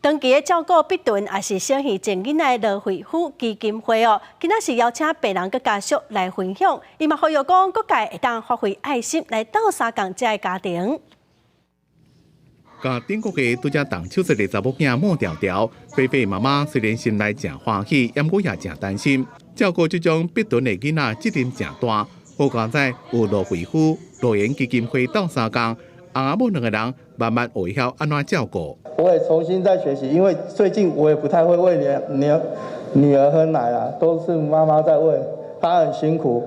长期的照顾必顿也是小鱼种囡仔的惠夫基金会哦，今仔是邀请病人佮家属来分享，伊嘛呼吁讲各界会当发挥爱心来斗相共这个家庭。甲顶个月拄则动手术的查某囝冒条条，菲菲妈妈虽然心内真欢喜，但我也真担心。照顾这种必顿的囡仔责任真大。好佳在有罗惠夫、罗源基金会斗相共，阿母两个人慢慢学晓安怎照顾。我也重新在学习，因为最近我也不太会喂女儿喝奶啦，都是妈妈在喂，她很辛苦。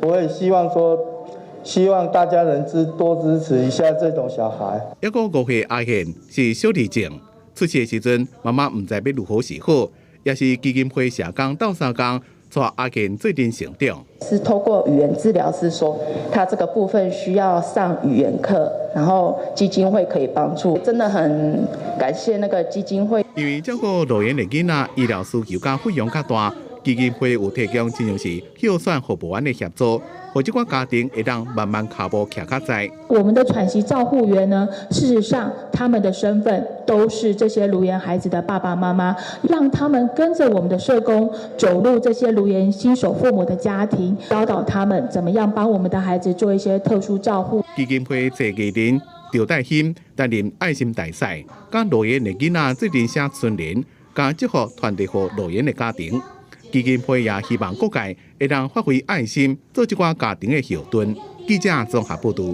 我也希望大家能多支持一下这种小孩。一个5岁阿贤是小儿症，出世的时阵妈妈唔知要如何是好，也是基金会社工斗相共，带阿贤最近成长。是透过语言治疗师说，他这个部分需要上语言课，然后基金会可以帮助，真的很感谢那个基金会。因为照顾老人的囡仔医疗需求甲费用较大，基金会有提供亲像是hiệu选服务员的协助，或这款家庭会当慢慢脚步徛较在。我们的喘息照护员呢，事实上他们的身份都是这些顱颜孩子的爸爸妈妈，让他们跟着我们的社工走入这些顱颜新手父母的家庭，教导他们怎么样帮我们的孩子做一些特殊照护。基金会坐艺人赵代欣担任爱心大使，甲顱颜的囡仔责任写春联，甲祝福传递给顱颜的家庭。基金会也希望各界会当发挥爱心，做一寡家庭的后盾。记者综合报道。